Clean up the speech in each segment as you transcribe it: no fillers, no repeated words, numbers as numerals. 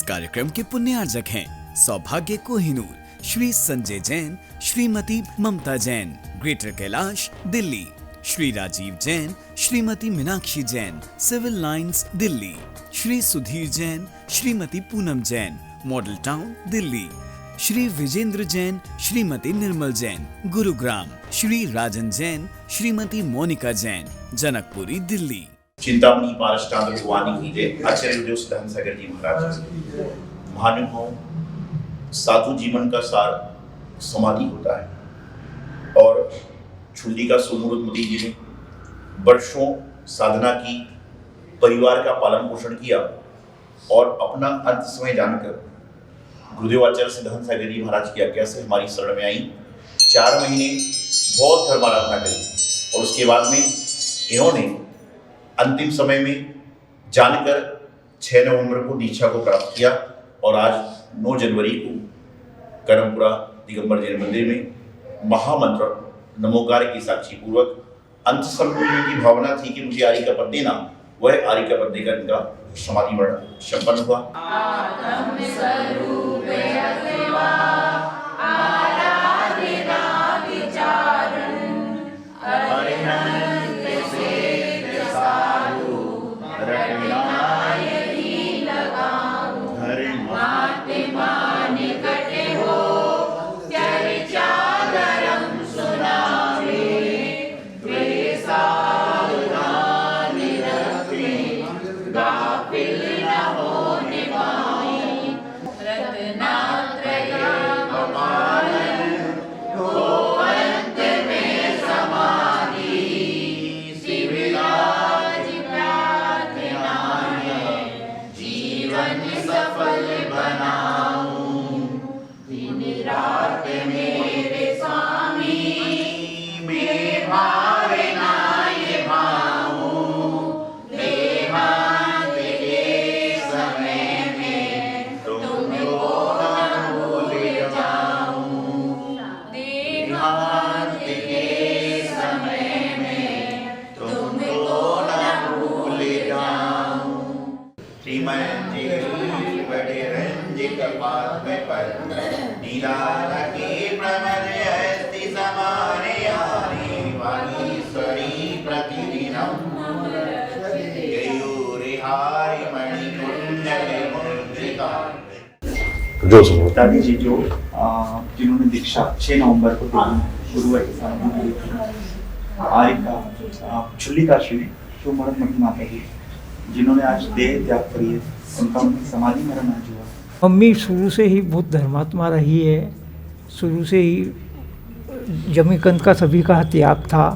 कार्यक्रम के पुण्यार्जक हैं सौभाग्य Kohinoor, Shri Sanjay Jain, Shrimati Mamta Jain, Greater Kailash Delhi, Shri Rajeev Jain, Shrimati Meenakshi Jain, Civil Lines Delhi, Shri Sudhir Jain, Shrimati Poonam Jain, Model Town Delhi, Shri Vijender Jain, Shrimati Nirmal Jain, Gurugram, Shri Rajan Jain, Shrimati Monika Jain, Janakpuri Delhi. Chintamani Paraschandra भगवानी की जय। आचार्य गुरुदेव सिद्धांत सागर जी महाराज महानुभाव साधु जीवन का सार समाधि होता है और चुल्ली का सुमूर्त मोदी जी ने वर्षों साधना की, परिवार का पालन पोषण किया और अपना अंत समय जानकर गुरुदेव आचार्य सिद्धांत सागर जी महाराज की आज्ञा से हमारी शरण में आई। 4 महीने बहुत धर्म आराधना करी और उसके बाद में इन्होंने अंतिम समय में जानकर 6 नवंबर को दीक्षा को प्राप्त किया और आज 9 जनवरी को करमपुरा दिगंबर जैन मंदिर में महामंत्र नमोकार की साक्षी पूर्वक अंत समय की भावना थी कि मुझे आर्य का पद देना, वह आर्य का पद देकर इनका समाधि मरण संपन्न हुआ। दादी जी जिन्होंने दीक्षा 6 नवंबर को शुरू हुई आर्य का चुल्ली का श्री सुमूर्त माता जी जिन्होंने आज देह त्याग करी है, उनका समाधि मरण आज हुआ। मम्मी शुरू से ही बहुत धर्मात्मा रही है। शुरू से ही जमीकंद का सभी का त्याग था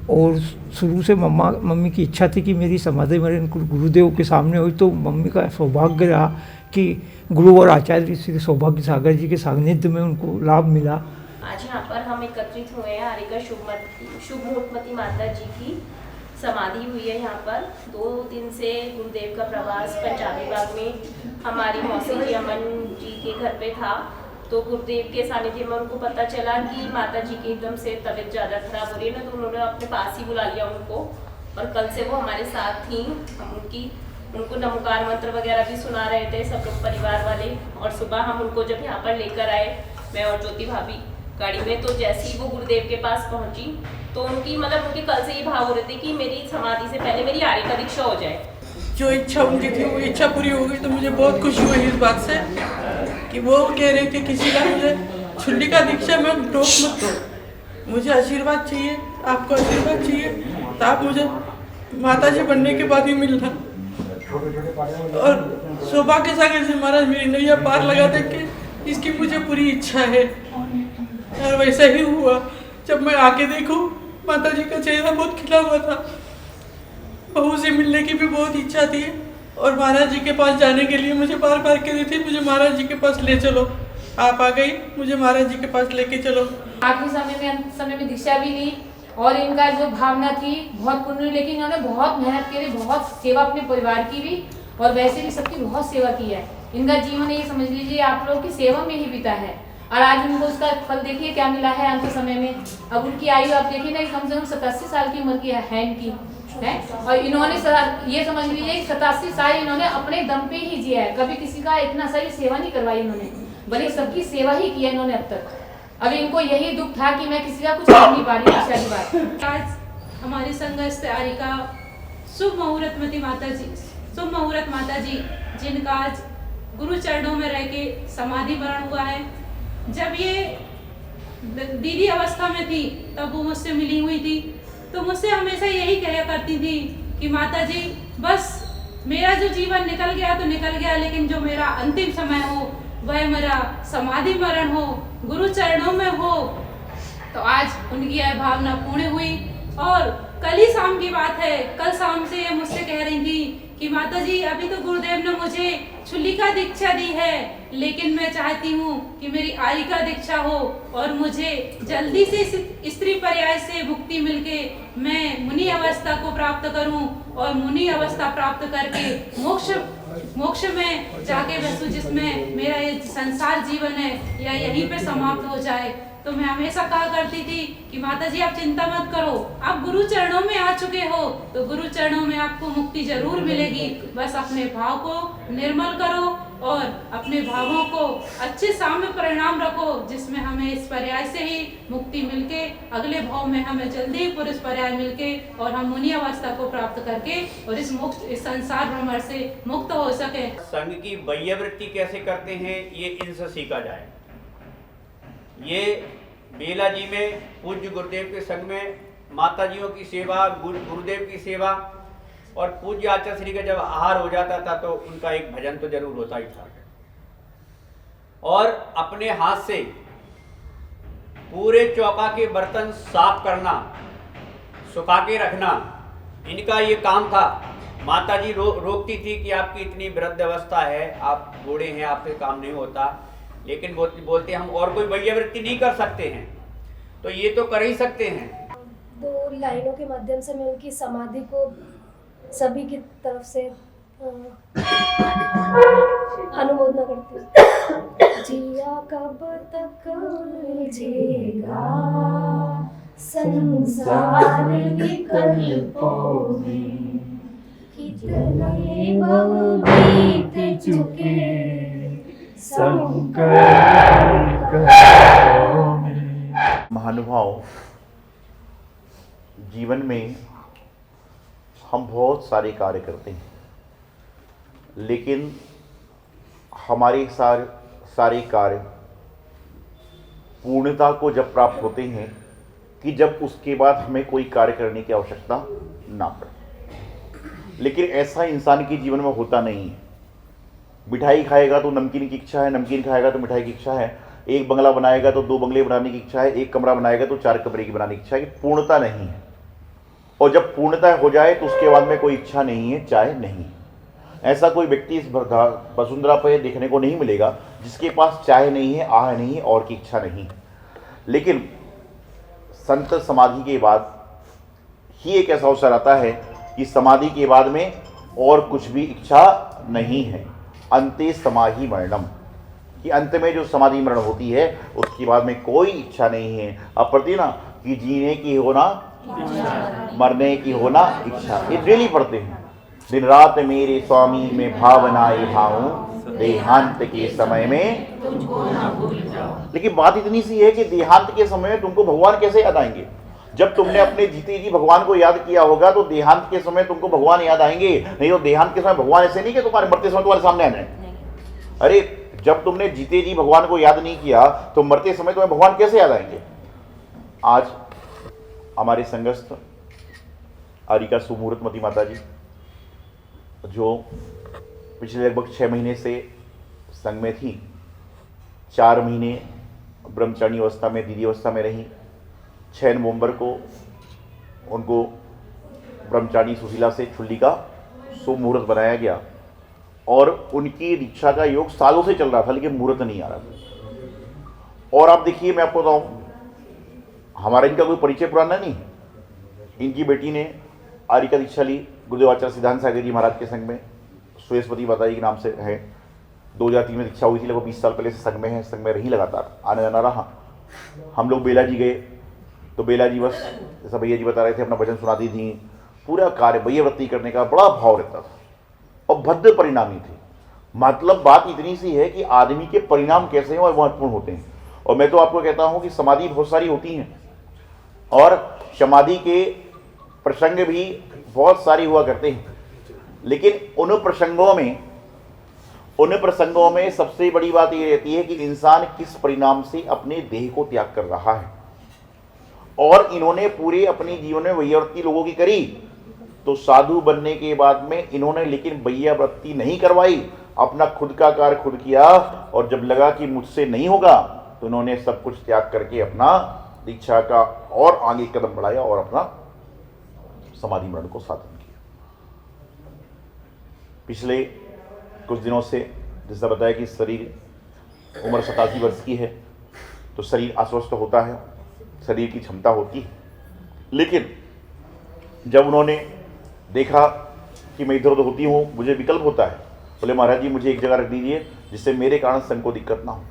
और शुरू से मम्मी की इच्छा थी कि मेरी समाधि मरण गुरुदेव के सामने हुई, तो मम्मी का सौभाग्य रहा कि गुरु और आचार्य श्री सौभाग्य सागर जी के सानिध्य में उनको लाभ मिला। आज यहाँ पर हम एकत्रित हुए हैं। आर्य का शुभ मुहूर्तमती माता जी की समाधि हुई है। यहाँ पर 2 दिन से गुरुदेव का प्रवास पंजाबी बाग में हमारी मौसी जी अमन जी के घर पे था, तो गुरुदेव के सानिध्य में उनको पता चला कि माता जी की एकदम से तबीयत ज़्यादा खराब हो रही है ना, तो उन्होंने अपने पास ही बुला लिया उनको और कल से वो हमारे साथ थी। हम उनको नमोकार मंत्र वगैरह भी सुना रहे थे सब लोग परिवार वाले, और सुबह हम उनको जब यहाँ पर लेकर आए, मैं और ज्योति भाभी गाड़ी में, तो जैसे ही वो गुरुदेव के पास पहुँची तो उनकी उनके कल से ये भाव हो रहे थे कि मेरी समाधि से पहले मेरी आर्य का दीक्षा हो जाए। जो इच्छा उनकी थी वो इच्छा पूरी हो गई, तो मुझे बहुत खुशी हुई इस बात से कि वो कह रहे थे किसी का मुझे चुल्ली का दीक्षा में रोक मत दो, मुझे आशीर्वाद चाहिए, आपको आशीर्वाद चाहिए, तो आप मुझे माता जी बनने के बाद ही मिलना। और सौभाग्य सागर जी महाराज मेरी नैया पार लगा दे के इसकी मुझे पूरी इच्छा है और वैसा ही हुआ। जब मैं आके देखूं माता जी का चेहरा बहुत खिला हुआ था, बहू से मिलने की भी बहुत इच्छा थी और महाराज जी के पास जाने के लिए मुझे बार बार कह रही थी मुझे महाराज जी के पास ले चलो। आप आ गई, मुझे महाराज जी के पास लेके चलो। आखिरी समय में दीक्षा भी ली और इनका जो भावना थी बहुत पूर्ण हुई, लेकिन इन्होंने बहुत मेहनत करी, बहुत सेवा अपने परिवार की भी और वैसे भी सबकी बहुत सेवा की है। इनका जीवन ये समझ लीजिए आप लोग की सेवा में ही बीता है और आज उनको उसका फल देखिए क्या मिला है अंत समय में। अब उनकी आयु आप देखिए ना, कम से कम 87 साल की उम्र की है इनकी, है। और इन्होंने ये समझ लीजिए 87 साल इन्होंने अपने दम पे ही जिया है, कभी किसी का इतना सारी सेवा नहीं करवाई इन्होंने, बल्कि सबकी सेवा ही किया इन्होंने अब तक। अभी इनको यही दुख था कि मैं किसी का कुछ कर नहीं पा रही दीक्षा के बाद। आज हमारी संघस्थ आरिका शुभ मुहूर्त माता जी जिनका आज गुरु चरणों में रह के समाधि मरण हुआ है। जब ये दीदी अवस्था में थी तब वो मुझसे मिली हुई थी, तो मुझसे हमेशा यही कहा करती थी कि माता जी बस मेरा जो जीवन निकल गया तो निकल गया, लेकिन जो मेरा अंतिम समय हो वह मेरा समाधि मरण हो, गुरु चरणों में हो। तो आज उनकी यह भावना पूर्ण हुई। और कल ही शाम की बात है, कल शाम से ये मुझसे कह रही थी कि माता जी अभी तो गुरुदेव ने मुझे छुल्लिका दीक्षा दी है, लेकिन मैं चाहती हूँ कि मेरी आरिका दीक्षा हो और मुझे जल्दी से स्त्री पर्याय से मुक्ति मिलके मैं मुनि अवस्था को प्राप्त करूँ और मुनि अवस्था प्राप्त करके मोक्ष में जाके बसूं, जिसमें मेरा ये संसार जीवन है या यहीं पे समाप्त हो जाए। तो मैं हमेशा कहा करती थी कि माता जी आप चिंता मत करो, आप गुरु चरणों में आ चुके हो तो गुरु चरणों में आपको मुक्ति जरूर मिलेगी। बस अपने भाव को निर्मल करो और अपने भावों को अच्छे साम्य परिणाम रखो, जिसमें हमें इस पर्याय से ही मुक्ति मिलके अगले भाव में हमें जल्दी ही पुरुष पर्याय मिलके और हम मुनि अवस्था को प्राप्त करके और इस संसार भ्रमण से मुक्त हो सके। संघ की वैयावृत्ति कैसे करते हैं ये इनसे सीखा जाए। ये बेला जी में पूज्य गुरुदेव के संग में माताजियों की सेवा, गुरुदेव की सेवा और पूज्य आचार्य श्री का जब आहार हो जाता था तो उनका एक भजन तो जरूर होता ही था। और अपने हाथ से पूरे चौका के बर्तन साफ करना, सुखा के रखना, इनका ये काम था। माताजी रोकती थी कि आपकी इतनी वृद्ध अवस्था है, आप बूढ़े हैं, आपसे काम नहीं होता, लेकिन बोलते हम और कोई वैयावृत्ति नहीं कर सकते हैं, तो ये तो कर ही सकते हैं। 2 लाइनों के माध्यम से मैं उनकी समाधि को सभी की तरफ से अनुमोदना करती हूँ। जिया कब तक उलझेगा संसार विकल्पों में, कितने बहु बीत चुके महानुभाव, जीवन में हम बहुत सारे कार्य करते हैं, लेकिन हमारे सारे कार्य पूर्णता को जब प्राप्त होते हैं कि जब उसके बाद हमें कोई कार्य करने की आवश्यकता ना पड़े। लेकिन ऐसा इंसान के जीवन में होता नहीं है। मिठाई खाएगा तो नमकीन की इच्छा है, नमकीन खाएगा तो मिठाई की इच्छा है, एक बंगला बनाएगा तो 2 बंगले बनाने की इच्छा है, एक कमरा बनाएगा तो 4 कमरे की बनाने की इच्छा है। पूर्णता नहीं है। और जब पूर्णता हो जाए तो उसके बाद में कोई इच्छा नहीं है, चाहे नहीं। ऐसा कोई व्यक्ति इस वसुंधरा पर देखने को नहीं मिलेगा जिसके पास चाहे नहीं है, आह नहीं है और की इच्छा नहीं। लेकिन संत समाधि के बाद ही एक ऐसा अवसर आता है कि समाधि के बाद में और कुछ भी इच्छा नहीं है। अंते समाधि मरणम, कि अंत में जो समाधि मरण होती है उसके बाद में कोई इच्छा नहीं है। अब पढ़ती ना कि जीने की होना, मरने की होना इच्छा, ये डेली पढ़ते हैं। दिन रात मेरे स्वामी में भावनाएं भाऊं, देहांत के समय में तुमको ना भूल जाऊं। लेकिन बात इतनी सी है कि देहांत के समय में तुमको भगवान कैसे याद आएंगे? जब तुमने अपने जीते जी भगवान को याद किया होगा तो देहांत के समय तुमको भगवान याद आएंगे। नहीं तो देहांत के समय भगवान ऐसे नहीं कि तुम्हारे मरते समय तुम्हारे सामने आ जाए। अरे जब तुमने जीते जी भगवान को याद नहीं किया तो मरते समय तुम्हें भगवान कैसे याद आएंगे? आज हमारे संघस्थ आरिका सुमुहूर्तमती माता जी जो पिछले लगभग 6 महीने से संघ में थी, 4 महीने ब्रह्मचारिणी अवस्था में, दीदी अवस्था में रही। 6 नवंबर को उनको ब्रह्मचारिणी सुशीला से छुल्ली का शुभ मुहूर्त बनाया गया और उनकी दीक्षा का योग सालों से चल रहा था, लेकिन मुहूर्त नहीं आ रहा था। और आप देखिए, मैं आपको बताऊं, हमारा इनका कोई परिचय पुराना नहीं है। इनकी बेटी ने आरिका दीक्षा ली गुरुदेव आचार्य सिद्धांत सागर जी महाराज के संग में, सुयस्वती माता जी के नाम से है। 2003 में दीक्षा हुई थी, लगभग 20 साल पहले से संग में है, संग में रही, लगातार आने जाना रहा। हम लोग बेला जी गए तो बेला जी बस जैसा भैया जी बता रहे थे अपना भजन सुनाती थी, पूरा कार्य वैयवृत्ति करने का बड़ा भाव रहता था और भद्र परिणामी थे। मतलब बात इतनी सी है कि आदमी के परिणाम कैसे हैं और महत्वपूर्ण होते हैं। और मैं तो आपको कहता हूं कि समाधि बहुत सारी होती हैं और समाधि के प्रसंग भी बहुत सारी हुआ करते हैं, लेकिन उन प्रसंगों में सबसे बड़ी बात ये रहती है कि इंसान किस परिणाम से अपने देह को त्याग कर रहा है। और इन्होंने पूरे अपने जीवन में वैयवृत्ति लोगों की करी, तो साधु बनने के बाद में इन्होंने लेकिन वैयवृत्ति नहीं करवाई, अपना खुद का कार्य खुद किया। और जब लगा कि मुझसे नहीं होगा तो इन्होंने सब कुछ त्याग करके अपना दीक्षा का और आगे कदम बढ़ाया और अपना समाधि मरण को साधन किया। पिछले कुछ दिनों से जैसा बताया कि शरीर उम्र 87 वर्ष की है, तो शरीर अस्वस्थ होता है, शरीर की क्षमता होती है। लेकिन जब उन्होंने देखा कि मैं इधर उधर होती हूँ, मुझे विकल्प होता है, बोले महाराज जी मुझे एक जगह रख दीजिए जिससे मेरे कारण संघ को दिक्कत ना हो।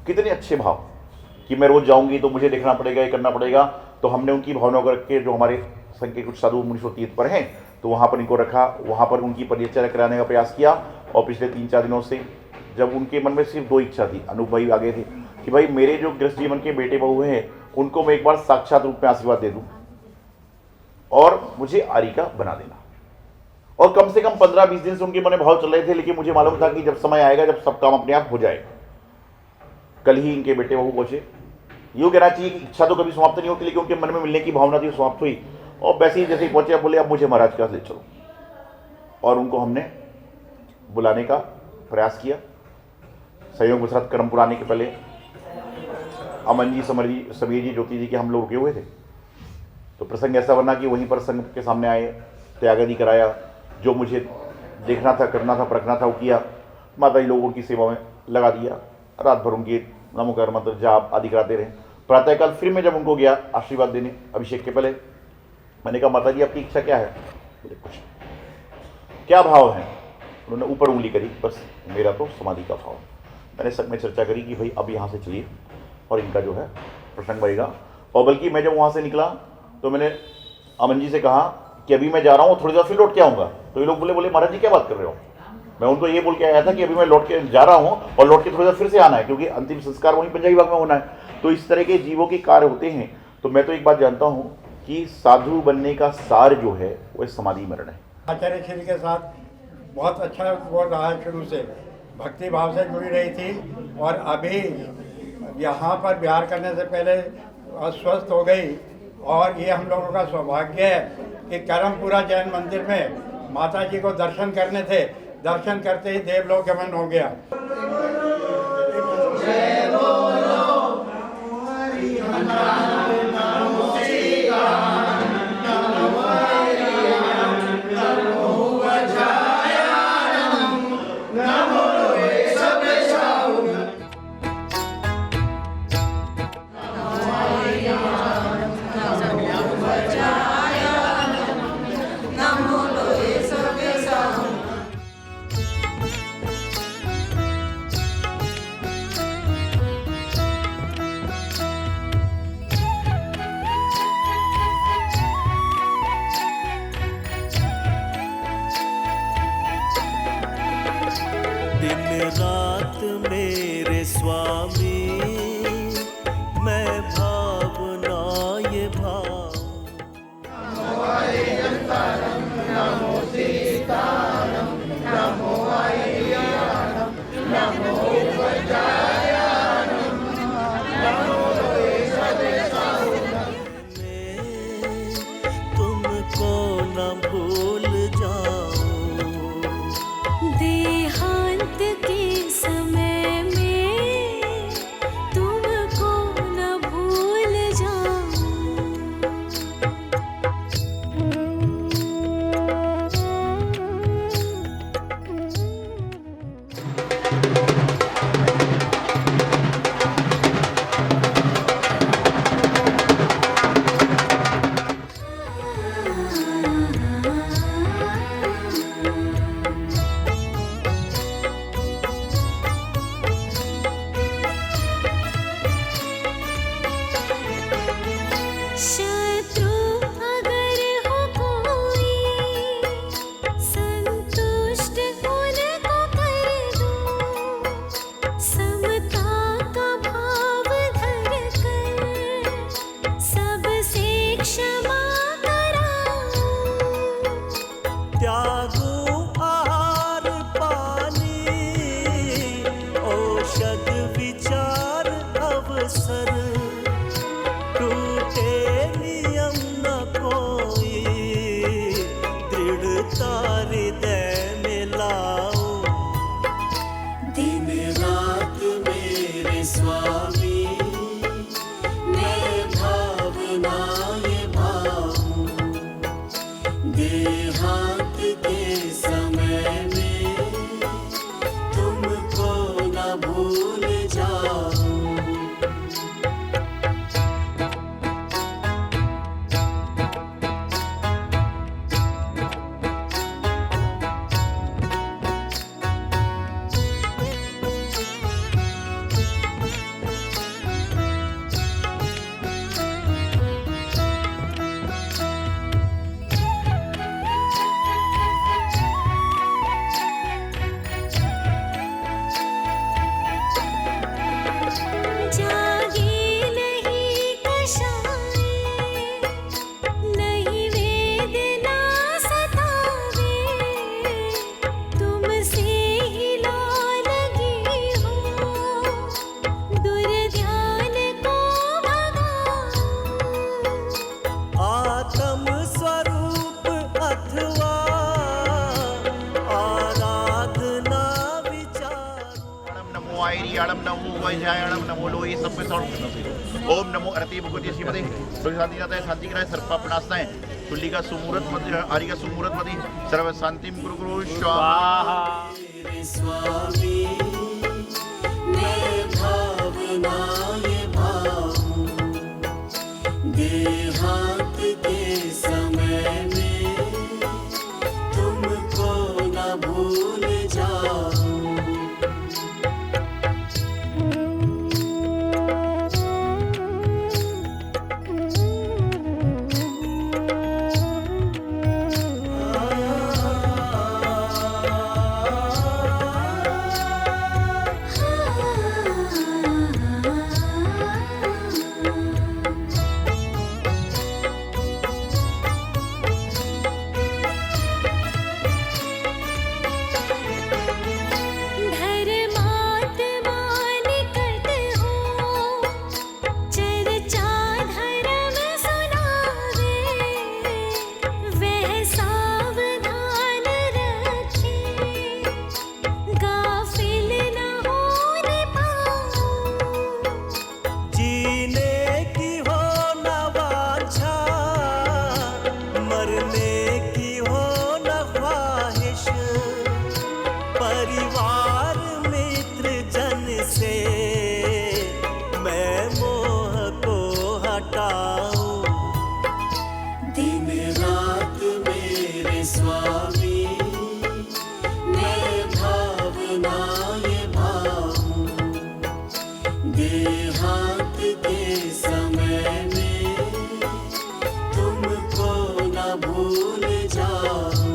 कितने अच्छे भाव कि मैं रोज जाऊंगी तो मुझे देखना पड़ेगा, ये करना पड़ेगा। तो हमने उनकी भावना को रख के, जो हमारे संघ के कुछ साधु मुनीश्वर तीर्थ पर हैं, तो वहाँ पर इनको रखा, वहाँ पर उनकी परिचर्या कराने का प्रयास किया। और पिछले 3-4 दिनों से जब उनके मन में सिर्फ 2 इच्छा थी, अनूप भाई आगे थे कि भाई मेरे जो गृहस्थ जीवन के बेटे बहू हैं उनको मैं एक बार साक्षात रूप में आशीर्वाद दे दूं और मुझे आरिका बना देना। और कम से कम 15-20 दिन से उनके मन में भाव चल रहे थे, लेकिन मुझे मालूम था कि जब समय आएगा, जब सब काम अपने आप हो जाएगा। कल ही इनके बेटे बहू पहुंचे। यूँ कहना चाहिए कि इच्छा तो कभी समाप्त नहीं होती, लेकिन उनके मन में मिलने की भावना थी, समाप्त हुई। और वैसे ही जैसे ही पहुंचे, बोले अब मुझे महाराज के पास ले चलो। और उनको हमने बुलाने का प्रयास किया। संयोग वशात कर्म पुराने के पहले अमन जी, समर जी, समीर जी, ज्योति जी के हम लोग रुके हुए थे। तो प्रसंग ऐसा बना कि वहीं पर संघ के सामने आए, त्यागादि कराया, जो मुझे देखना था, करना था, परखना था वो किया। माता जी लोगों की सेवा में लगा दिया। रात भर उनके नमोकार मंत्र जाप आदि कराते रहे। प्रातःकाल फिर मैं जब उनको गया आशीर्वाद देने अभिषेक के पहले, मैंने कहा माता जी आपकी इच्छा क्या है? बोले कुछ क्या भाव है? उन्होंने ऊपर उंगली करी, बस मेरा तो समाधि का भाव। मैंने सब में चर्चा करी कि भाई अब यहाँ से चलिए और इनका जो है प्रसंग बढ़ेगा। और बल्कि मैं जब वहाँ से निकला तो मैंने अमन जी से कहा कि अभी मैं जा रहा हूँ, थोड़ी देर फिर लौट के आऊँगा। तो ये लोग बोले महाराज जी क्या बात कर रहे हो? मैं उनको ये बोल के आया था कि अभी मैं लौट के जा रहा हूँ और लौट के थोड़ी देर फिर से आना है, क्योंकि अंतिम संस्कार वहीं पंजाबी बाग में होना है। तो इस तरह के जीवों के कार्य होते हैं। तो मैं तो एक बात जानता हूँ कि साधु बनने का सार जो है वह समाधि मरण है। आचार्य श्री के साथ बहुत अच्छा वो रहा है, शुरू से भक्ति भाव से जुड़ी रही थी। और अभी यहाँ पर बिहार करने से पहले अस्वस्थ हो गई। और ये हम लोगों का सौभाग्य है कि करमपुरा जैन मंदिर में माता जी को दर्शन करने थे। दर्शन करते ही देवलोक गमन हो गया। असर, टूटे नियम न कोई, दृढ़ता हृदय में लाओ। दिन रात मेरे स्वामी, मैं भावनाएं भाऊं, देहांत के समय में तुमको न भूल जाऊं। नमो लोहि ओम नमो अरति भगवती श्रीमते शांति शांति कराए सर्पापनास्ताएं तुल्ली का सुमुहूर्त मध्य आर्य का सुमुहूर्त मध्य सर्व शांतिम गुरु गुरु स्वाहा। स्वामी मैं भावनाएं भाऊं, देहांत के समय में तुमको न भूल जाऊं। परिवार मित्र जन से मैं मोह को हटाऊं। दिन रात मेरे स्वामी मैं भावनाएं भाऊं, देहांत के समय में तुमको न भूल जाऊं।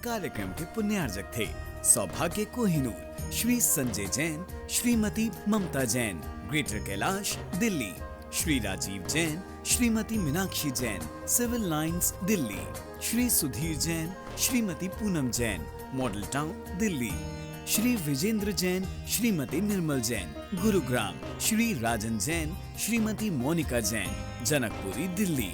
कार्यक्रम के पुण्यार्जक थे सौभाग्य Kohinoor, Shri Sanjay Jain, Shrimati Mamta Jain, Greater Kailash Delhi, Shri Rajeev Jain, Shrimati Meenakshi Jain, Civil Lines Delhi, Shri Sudhir Jain, Shrimati Poonam Jain, Model Town Delhi, Shri Vijender Jain, Shrimati Nirmal Jain, Gurugram, Shri Rajan Jain, Shrimati Monika Jain, Janakpuri Delhi.